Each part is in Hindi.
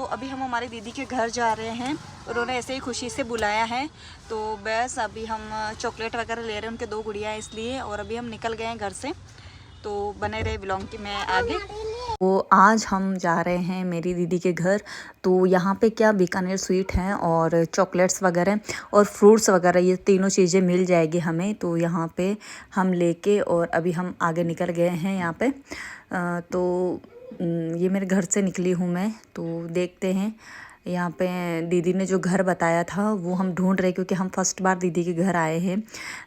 तो अभी हम हमारी दीदी के घर जा रहे हैं। उन्होंने ऐसे ही खुशी से बुलाया है, तो बस अभी हम चॉकलेट वगैरह ले रहे हैं, उनके 2 गुड़िया हैं इसलिए। और अभी हम निकल गए हैं घर से, तो बने रहे ब्लॉग की मैं आगे। तो आज हम जा रहे हैं मेरी दीदी के घर। तो यहाँ पे क्या बीकानेर स्वीट हैं और चॉकलेट्स वगैरह और फ्रूट्स वगैरह, ये तीनों चीज़ें मिल जाएगी हमें। तो यहाँ पे हम लेके और अभी हम आगे निकल गए हैं यहाँ पे। तो ये मेरे घर से निकली हूँ मैं। तो देखते हैं यहाँ पे दीदी ने जो घर बताया था वो हम ढूंढ रहे, क्योंकि हम फर्स्ट बार दीदी के घर आए हैं।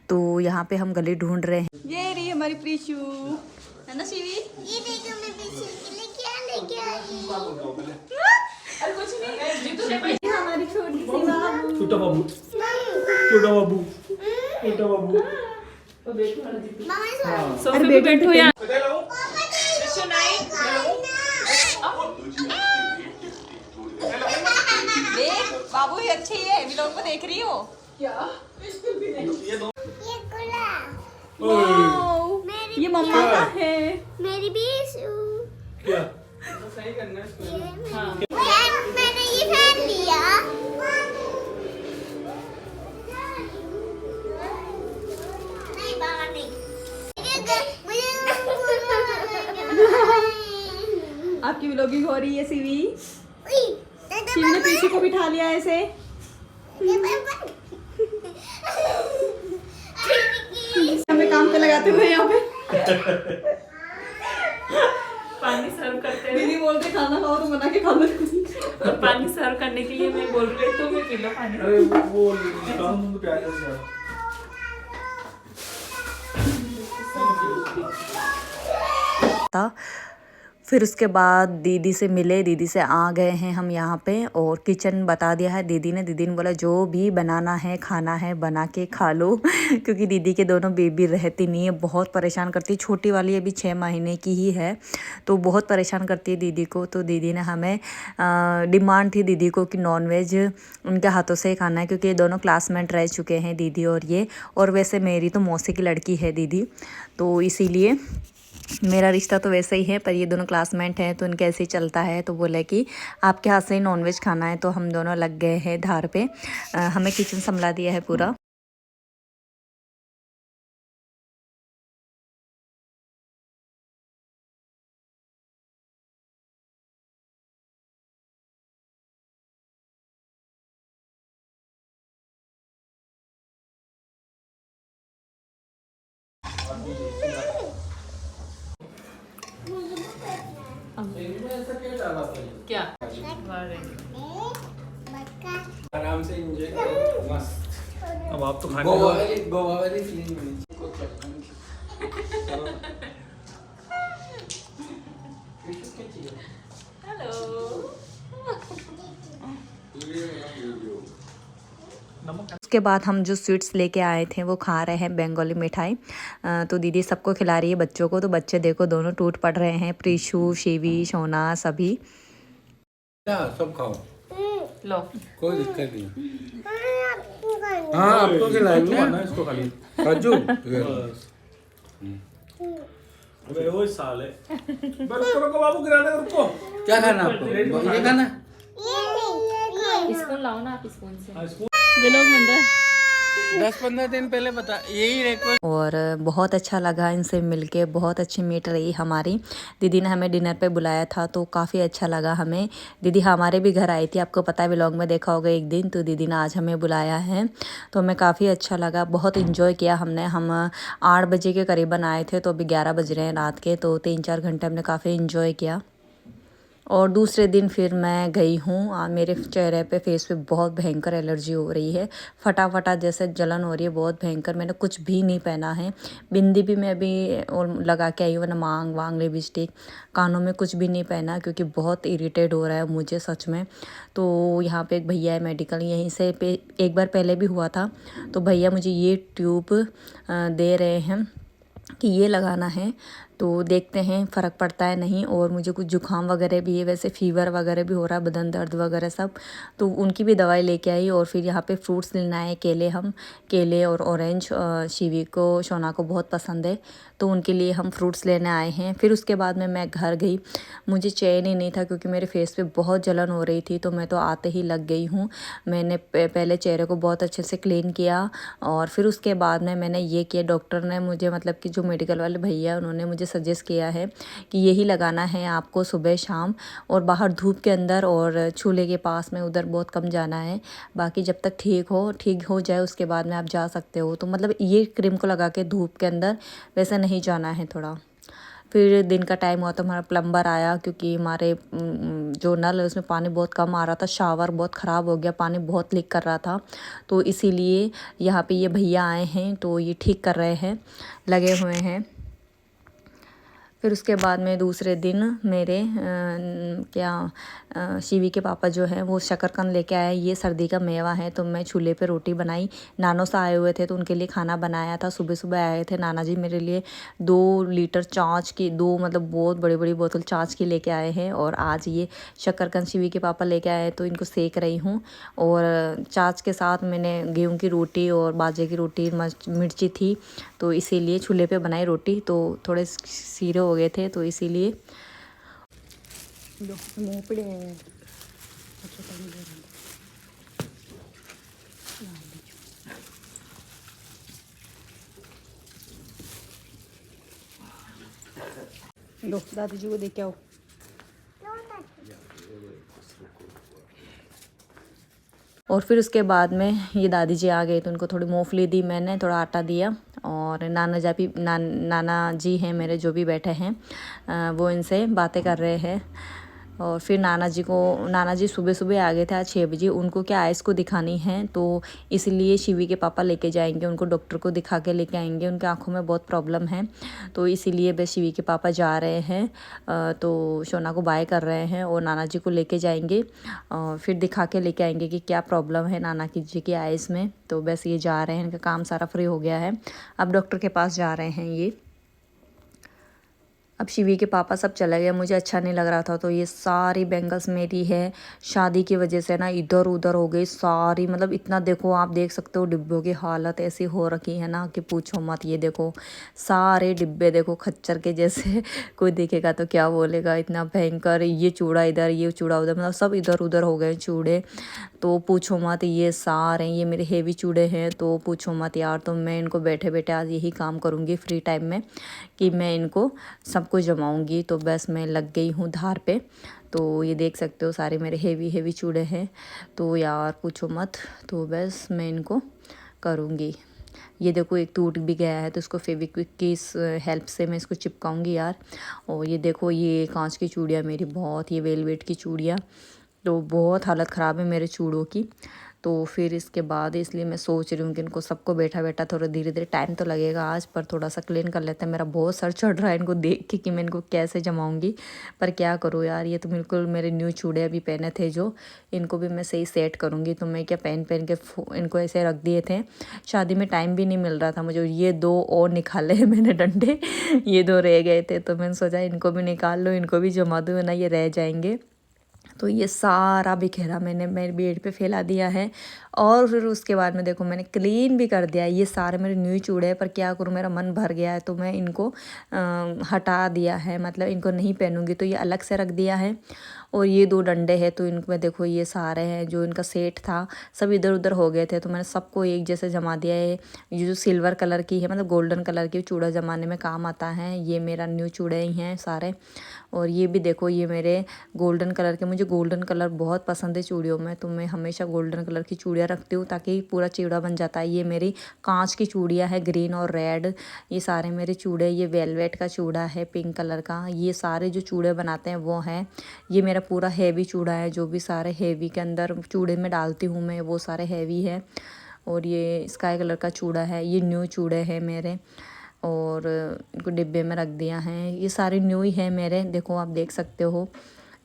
तो यहाँ पे हम गली ढूंढ रहे हैं। ये रही हमारी प्रीशु, है ना शिवी? ये देखो मैं पीछे के लिए क्या लेके आई। और कुछ नहीं, हमारी छोटी सी बाबू। छोटा बाबू, छोटा बाबू, छोटा बाबू। अरे बेटो बैठो यार। देख बाबू ये अच्छी है, व्लॉग में देख रही हो क्या? ये गुला ये मम्मा का है। मेरी भी क्या? मैंने ये फैन लिया। नहीं बाबा नहीं, आपकी व्लॉगिंग हो रही है शिवी। शिवी ने पीछे को बिठा लिया ऐसे। हमें काम पे लगाते हुए यहाँ पे पानी सर्व करते हुए दीदी बोलते खाना खाओ तो बना के खा लो। पानी सर्व करने के लिए मैं बोल रही हूँ, तुम्हें पी लो पानी। अरे वो काम तो प्यार से था। फिर उसके बाद दीदी से मिले, दीदी से आ गए हैं हम यहाँ पे और किचन बता दिया है दीदी ने। दीदी ने बोला जो भी बनाना है खाना है बना के खा लो क्योंकि दीदी के दोनों बेबी रहती नहीं है, बहुत परेशान करती है। छोटी वाली अभी 6 महीने की ही है, तो बहुत परेशान करती है दीदी को। तो दीदी ने हमें डिमांड थी दीदी को कि नॉनवेज उनके हाथों से ही खाना है, क्योंकि ये दोनों क्लासमेट रह चुके हैं दीदी और ये। और वैसे मेरी तो मौसी की लड़की है दीदी, तो इसीलिए मेरा रिश्ता तो वैसे ही है, पर ये दोनों क्लासमेट हैं तो इनके ऐसे ही चलता है। तो बोले कि आपके हाथ से ही नॉनवेज खाना है, तो हम दोनों लग गए हैं धार पे। हमें किचन संभला दिया है पूरा। क्या? आराम से एंजॉय करो, मस्त। अब आप तो खाने गोवा वाली फीलिंग मिली। उसके बाद हम जो स्वीट्स लेके आए थे वो खा रहे हैं, बंगाली मिठाई। तो दीदी सबको खिला रही है बच्चों को। तो बच्चे देखो दोनों टूट पड़ रहे हैं, प्रीशु, शिवी, सोना सभी। सब खाओ, लो। कोई दिक्कत नहीं। हाँ आपको खिलाएंगे ना इसको खाली काजू। अबे वो साल है। बस रुको बाबू, गिरा दे, रुको। क्या खाना आपको? ये खाना? स्पून लाओ ना आप, स्पून से। 10-15 दिन पहले बता, यही रिक्वेस्ट। और बहुत अच्छा लगा इनसे मिलके, बहुत अच्छी मीट रही हमारी। दीदी ने हमें डिनर पे बुलाया था तो काफ़ी अच्छा लगा हमें। दीदी हमारे भी घर आई थी, आपको पता है व्लॉग में देखा होगा एक दिन। तो दीदी ने आज हमें बुलाया है, तो हमें काफ़ी अच्छा लगा, बहुत इन्जॉय किया हमने। हम 8 बजे के करीबन आए थे, तो अभी 11 बज रहे हैं रात के। तो 3-4 घंटे हमने काफ़ी इन्जॉय किया। और दूसरे दिन फिर मैं गई हूँ। मेरे चेहरे पे, फेस पे बहुत भयंकर एलर्जी हो रही है, फटाफटा जैसे जलन हो रही है बहुत भयंकर। मैंने कुछ भी नहीं पहना है, बिंदी भी मैं अभी और लगा के आई हूँ ना, मांग वांग लिपस्टिक, कानों में कुछ भी नहीं पहना, क्योंकि बहुत इरिटेट हो रहा है मुझे सच में। तो यहाँ पे एक भैया है मेडिकल, यहीं से एक बार पहले भी हुआ था, तो भैया मुझे ये ट्यूब दे रहे हैं कि ये लगाना है। तो देखते हैं फ़र्क पड़ता है नहीं। और मुझे कुछ जुकाम वगैरह भी है, वैसे फ़ीवर वगैरह भी हो रहा है, बदन दर्द वगैरह सब, तो उनकी भी दवाई लेके आई। और फिर यहाँ पे फ्रूट्स लेना है, केले और ऑरेंज, शिवी को शोना को बहुत पसंद है, तो उनके लिए हम फ्रूट्स लेने आए हैं। फिर उसके बाद में मैं घर गई, मुझे चैन ही नहीं था क्योंकि मेरे फेस पे बहुत जलन हो रही थी, तो मैं तो आते ही लग गई हूँ। मैंने पहले चेहरे को बहुत अच्छे से क्लीन किया और फिर उसके बाद में मैंने ये किया। डॉक्टर ने मुझे, मतलब कि जो मेडिकल वाले भैया, उन्होंने मुझे सजेस्ट किया है कि यही लगाना है आपको सुबह शाम, और बाहर धूप के अंदर और चूल्हे के पास में उधर बहुत कम जाना है। बाकी जब तक ठीक हो जाए उसके बाद में आप जा सकते हो। तो मतलब ये क्रीम को लगा के धूप के अंदर वैसे नहीं जाना है थोड़ा। फिर दिन का टाइम हुआ तो हमारा प्लम्बर आया, क्योंकि हमारे जो नल है उसमें पानी बहुत कम आ रहा था, शावर बहुत ख़राब हो गया, पानी बहुत लीक कर रहा था, तो इसीलिए यहाँ पे ये भैया आए हैं, तो ये ठीक कर रहे हैं, लगे हुए हैं। फिर उसके बाद में दूसरे दिन मेरे शिवी के पापा जो हैं वो शकरकंद लेके आए। ये सर्दी का मेवा है, तो मैं चूल्हे पे रोटी बनाई। नानो सा आए हुए थे तो उनके लिए खाना बनाया था। सुबह सुबह आए थे नाना जी मेरे लिए 2 लीटर छाछ की, 2 मतलब बहुत बड़ी बड़ी बोतल छाछ की लेके आए हैं। और आज ये शकरकंद शिवी के पापा लेके आए, तो इनको सेक रही हूँ। और छाछ के साथ मैंने गेहूँ की रोटी और बाजरे की रोटी, मिर्ची थी, तो इसीलिए चूल्हे पे बनाई रोटी, तो थोड़े सीरे हो गए थे, तो इसीलिए लो दादी जी को देख के आओ। और फिर उसके बाद में ये दादी जी आ गए, तो उनको थोड़ी मूंगफली दी मैंने, थोड़ा आटा दिया। और नाना जी हैं मेरे जो भी बैठे हैं, वो इनसे बातें कर रहे हैं। और फिर नाना जी सुबह सुबह आ गए थे आज 6 बजे। उनको क्या आइस को दिखानी है, तो इसलिए शिवी के पापा लेके जाएंगे उनको, डॉक्टर को दिखा के लेके आएंगे। उनके आँखों में बहुत प्रॉब्लम है, तो इसीलिए बस शिवी के पापा जा रहे हैं। तो शोना को बाय कर रहे हैं और नाना जी को लेके जाएंगे और फिर दिखा के लेके आएंगे कि क्या प्रॉब्लम है नाना जी की आइस में। तो बस ये जा रहे हैं, इनका काम सारा फ्री हो गया है, अब डॉक्टर के पास जा रहे हैं ये। अब शिवी के पापा सब चले गए, मुझे अच्छा नहीं लग रहा था, तो ये सारी बैंगल्स मेरी है शादी की वजह से ना इधर उधर हो गई सारी। मतलब इतना देखो, आप देख सकते हो डिब्बों की हालत ऐसी हो रखी है ना कि पूछो मत। ये देखो सारे डिब्बे देखो खच्चर के जैसे, कोई देखेगा तो क्या बोलेगा, इतना भयंकर। ये चूड़ा इधर, ये चूड़ा उधर, मतलब सब इधर उधर हो गए चूड़े, तो पूछो मत। ये सारे ये मेरे हेवी चूड़े हैं, तो पूछो मत यार। तो मैं इनको बैठे बैठे आज यही काम करूँगी फ्री टाइम में, कि मैं इनको सबको जमाऊंगी। तो बस मैं लग गई हूँ धार पे। तो ये देख सकते हो सारे मेरे हेवी चूड़े हैं, तो यार पूछो मत। तो बस मैं इनको करूँगी। ये देखो एक टूट भी गया है, तो इसको फेविक्विक की हेल्प से मैं इसको चिपकाऊंगी यार। और ये देखो ये कांच की चूड़ियाँ मेरी, बहुत ये वेलवेट की चूड़ियाँ, तो बहुत हालत ख़राब है मेरे चूड़ों की। तो फिर इसके बाद इसलिए मैं सोच रही हूँ कि इनको सबको बैठा बैठा थोड़ा धीरे धीरे, टाइम तो लगेगा आज, पर थोड़ा सा क्लीन कर लेते हैं। मेरा बहुत सर चढ़ रहा है इनको देख के कि मैं इनको कैसे जमाऊंगी, पर क्या करूँ यार। ये तो बिल्कुल मेरे न्यू चूड़े अभी पहने थे जो, इनको भी मैं सही सेट करूँगी। तो मैं क्या पहन के इनको ऐसे रख दिए थे। शादी में टाइम भी नहीं मिल रहा था मुझे। ये 2 और निकाले हैं मैंने डंडे, ये 2 रह गए थे, तो मैंने सोचा इनको भी निकाल लो, इनको भी जमा दूँ ना, ये रह जाएंगे। तो ये सारा बिखेरा मैंने मेरे बेड पे फैला दिया है। और फिर उसके बाद में देखो मैंने क्लीन भी कर दिया। ये सारे मेरे न्यू चूड़े हैं, पर क्या करूँ मेरा मन भर गया है, तो मैं इनको हटा दिया है, मतलब इनको नहीं पहनूंगी, तो ये अलग से रख दिया है। और ये 2 डंडे हैं, तो इनमें देखो ये सारे हैं जो इनका सेट था, सब इधर उधर हो गए थे, तो मैंने सबको एक जैसे जमा दिया है। ये जो सिल्वर कलर की है, मतलब गोल्डन कलर की चूड़ा जमाने में काम आता है, ये मेरा न्यू चूड़े ही हैं सारे। और ये भी देखो ये मेरे गोल्डन कलर के, मुझे गोल्डन कलर बहुत पसंद है चूड़ियों में, तो मैं हमेशा गोल्डन कलर की चूड़ियाँ रखती हूँ ताकि पूरा चूड़ा बन जाता है। ये मेरी कांच की चूड़ियाँ है, ग्रीन और रेड, ये सारे मेरे चूड़े। ये वेलवेट का चूड़ा है पिंक कलर का। ये सारे जो चूड़े बनाते हैं वो हैं। ये मेरा पूरा हेवी चूड़ा है, जो भी सारे हेवी के अंदर चूड़े में डालती हूँ मैं, वो सारे हेवी है। और ये स्काई कलर का चूड़ा है, ये न्यू चूड़े हैं मेरे, और इनको डिब्बे में रख दिया है। ये सारे न्यू ही है मेरे, देखो आप देख सकते हो,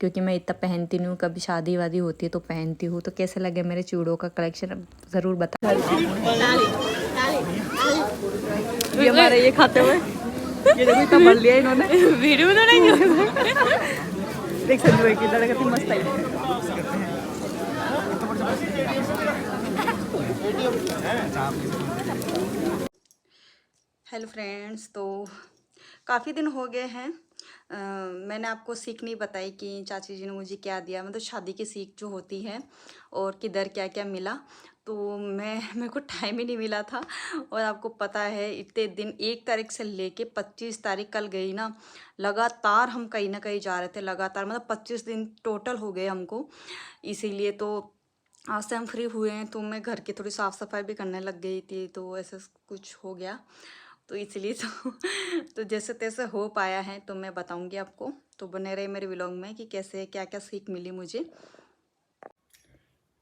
क्योंकि मैं इतना पहनती नहीं हूँ, कभी शादी वादी होती है तो पहनती हूँ। तो कैसे लगे मेरे चूड़ों का कलेक्शन ज़रूर बता। ये हमारे ये खाते हुए ये देखो इतना भर लिया इन्होंने। वीडियो बनाएंगे। देख संजू भाई की लड़का कितनी मस्त आई। हेलो फ्रेंड्स, तो काफ़ी दिन हो गए हैं मैंने आपको सीख नहीं बताई कि चाची जी ने मुझे क्या दिया, मतलब शादी की सीख जो होती है और किधर क्या क्या मिला। तो मेरे को टाइम ही नहीं मिला था। और आपको पता है इतने दिन 1 तारीख से लेके 25 तारीख कल गई ना, लगातार हम कहीं ना कहीं जा रहे थे, लगातार मतलब 25 दिन टोटल हो गए हमको। इसीलिए तो आज से हम फ्री हुए हैं। तो मैं घर की थोड़ी साफ़ सफाई भी करने लग गई थी, तो ऐसा कुछ हो गया। तो इसलिए तो जैसे तैसे हो पाया है तो मैं बताऊंगी आपको। तो बने रहे मेरे व्लॉग में कि कैसे क्या क्या सीख मिली मुझे।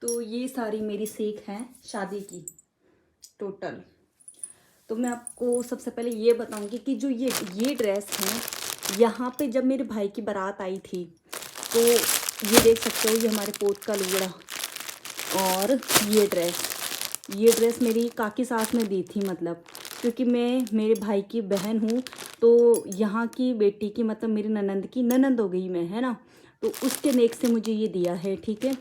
तो ये सारी मेरी सीख है शादी की टोटल। तो मैं आपको सबसे पहले ये बताऊंगी कि जो ये ड्रेस है, यहाँ पे जब मेरे भाई की बारात आई थी तो ये देख सकते हो, ये हमारे पोत का लुगड़ा और ये ड्रेस मेरी काकी सास ने दी थी। मतलब क्योंकि मैं मेरे भाई की बहन हूँ, तो यहाँ की बेटी की मतलब मेरी ननंद की ननंद हो गई मैं, है ना। तो उसके नेक से मुझे ये दिया है, ठीक है।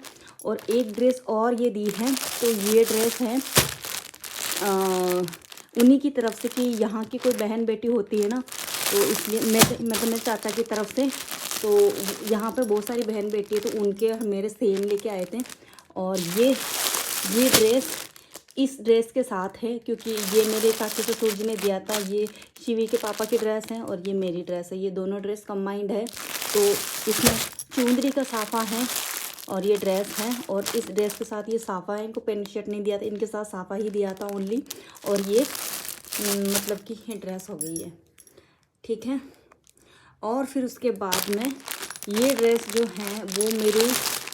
और एक ड्रेस और ये दी है, तो ये ड्रेस है उन्हीं की तरफ से कि यहाँ की कोई बहन बेटी होती है ना, तो इसलिए मतलब मेरे चाचा की तरफ से। तो यहाँ पे बहुत सारी बहन बेटी है, तो उनके मेरे सेम लेके आए थे। और ये ड्रेस इस ड्रेस के साथ है, क्योंकि ये मेरे चाचा ससुर जी ने दिया था। ये शिवी के पापा की ड्रेस है और ये मेरी ड्रेस है, ये दोनों ड्रेस कंबाइंड है। तो इसमें चुंदरी का साफ़ा है और ये ड्रेस है, और इस ड्रेस के साथ ये साफ़ा है। इनको पेंट शर्ट नहीं दिया था, इनके साथ साफ़ा ही दिया था ओनली। और ये मतलब कि ये ड्रेस हो गई है, ठीक है। और फिर उसके बाद में ये ड्रेस जो है वो मेरी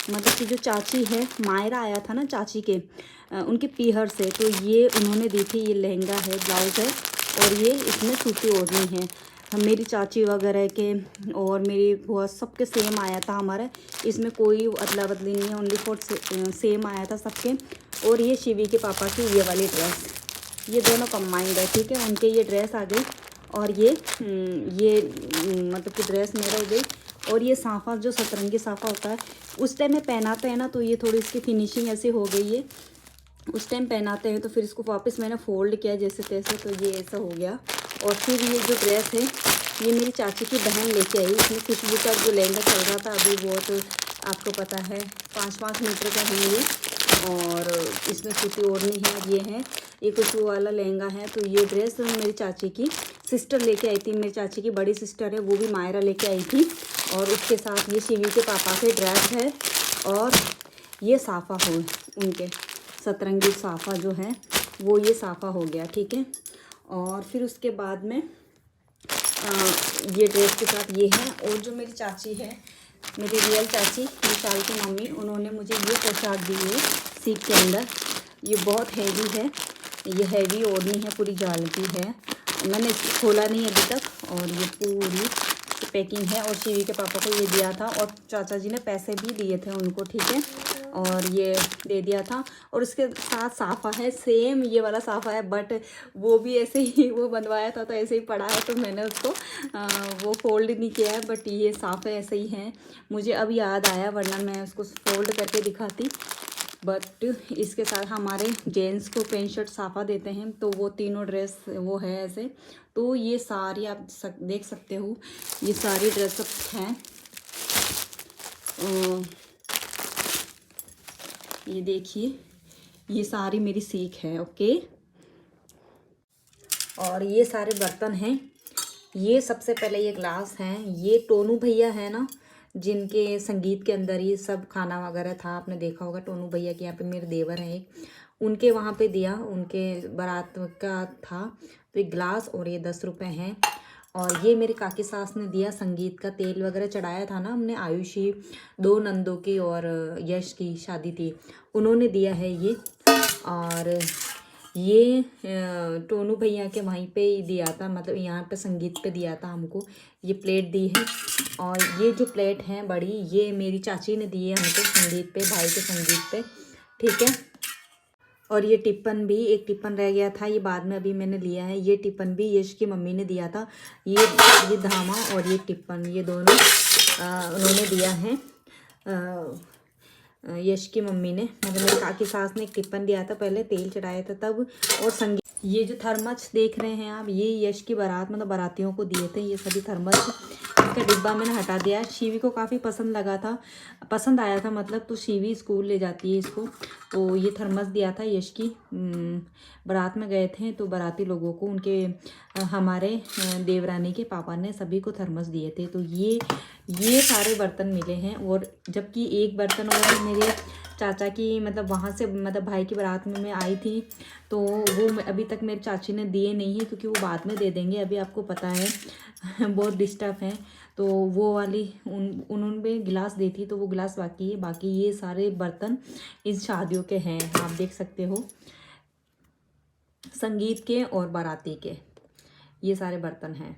मतलब कि जो चाची है, मायरा आया था ना चाची के उनके पीहर से, तो ये उन्होंने दी थी। ये लहंगा है, ब्लाउज़ है और ये इसमें सूती ओढ़नी है। मेरी चाची वगैरह के और मेरी बुआ सबके सेम आया था हमारा, इसमें कोई अदला बदली नहीं है, ओनली फॉर सेम आया था सबके। और ये शिवी के पापा की ये वाली ड्रेस, ये दोनों कंबाइंड है, ठीक है। उनके ये ड्रेस आ गई और ये मतलब कि ड्रेस मेरा हो गई। और ये साफ़ा जो सतरंगी साफ़ा होता है उस टाइम में पहनाते हैं ना, तो ये थोड़ी इसकी फिनिशिंग ऐसी हो गई है। उस टाइम पहनाते हैं तो फिर इसको वापस मैंने फोल्ड किया जैसे तैसे, तो ये ऐसा हो गया। और फिर ये जो ड्रेस है ये मेरी चाची की बहन लेके आई। इसमें खुशबू का जो लहंगा चल रहा था अभी, वो तो आपको पता है 5-5 मीटर का है ये, और इसमें सूती ओढ़नी है। ये है ये खुशबू वाला लहंगा है। तो ये ड्रेस मेरी चाची की सिस्टर लेके आई थी, मेरी चाची की बड़ी सिस्टर है, वो भी मायरा लेके आई थी। और उसके साथ ये शिवी के पापा के ड्रेस है और ये साफ़ा हो उनके सतरंगी साफ़ा जो है वो ये साफ़ा हो गया, ठीक है। और फिर उसके बाद में ये ड्रेस के साथ ये है। और जो मेरी चाची है, मेरी रियल चाची, विशाल की मम्मी, उन्होंने मुझे ये पोशाक दी है सीट के अंदर। ये बहुत हैवी है, ये हैवी ओढ़नी है, पूरी जाल की है। मैंने इसको खोला नहीं अभी तक, और ये पूरी पैकिंग है। और शिवी के पापा को ये दिया था और चाचा जी ने पैसे भी दिए थे उनको, ठीक है। और ये दे दिया था। और उसके साथ साफ़ा है, सेम ये वाला साफ़ा है, बट वो भी ऐसे ही वो बनवाया था तो ऐसे ही पड़ा है, तो मैंने उसको वो फोल्ड नहीं किया है। बट ये साफ़े ऐसे ही हैं, मुझे अब याद आया, वरना मैं उसको फोल्ड करके दिखाती। बट इसके साथ हमारे जेंट्स को पेंट शर्ट साफ़ा देते हैं, तो वो तीनों ड्रेस वो है ऐसे। तो ये सारी आप देख सकते हो, ये सारी ड्रेसअप हैं। ये देखिए, ये सारी मेरी सीख है, ओके। और ये सारे बर्तन हैं। ये सबसे पहले ये ग्लास हैं, ये टोनू भैया है ना, जिनके संगीत के अंदर ये सब खाना वगैरह था, आपने देखा होगा। टोनू भैया के यहाँ पे मेरे देवर हैं एक, उनके वहाँ पे दिया, उनके बारात का था। तो ये ग्लास और ये 10 रुपये हैं। और ये मेरी काकी सास ने दिया, संगीत का तेल वगैरह चढ़ाया था ना हमने, आयुषी 2 नंदों की और यश की शादी थी, उन्होंने दिया है ये। और ये टोनू भैया के वहीं पे ही दिया था, मतलब यहाँ पे संगीत पे दिया था हमको, ये प्लेट दी है। और ये जो प्लेट है बड़ी, ये मेरी चाची ने दी है हमको संगीत पे, भाई के संगीत पे, ठीक है। और ये टिप्पन भी, एक टिप्पन रह गया था, ये बाद में अभी मैंने लिया है। ये टिप्पन भी यश की मम्मी ने दिया था। ये धामा और ये टिप्पन, ये दोनों उन्होंने दिया है यश की मम्मी ने, मतलब मेरी काकी सास ने एक टिप्पन दिया था पहले, तेल चढ़ाया था तब। और संगीत, ये जो थर्मस देख रहे हैं आप, ये यश की बारात मतलब बारातियों को दिए थे ये सभी थर्मस। इसका डिब्बा मैंने हटा दिया। शिवी को काफ़ी पसंद लगा था, पसंद आया था मतलब, तो शिवी स्कूल ले जाती है इसको। तो ये थर्मस दिया था यश की, बारात में गए थे तो बाराती लोगों को उनके हमारे देवरानी के पापा ने सभी को थर्मस दिए थे। तो ये सारे बर्तन मिले हैं। और जबकि एक बर्तन और मेरे चाचा की मतलब वहाँ से मतलब भाई की बारात में मैं आई थी, तो वो अभी तक मेरी चाची ने दिए नहीं है, क्योंकि वो बाद में दे देंगे, अभी आपको पता है बहुत डिस्टर्ब है। तो वो वाली उन्होंने गिलास दी थी, तो वो गिलास बाकी है। बाकी ये सारे बर्तन इस शादियों के हैं, आप देख सकते हो, संगीत के और बाराती के ये सारे बर्तन हैं।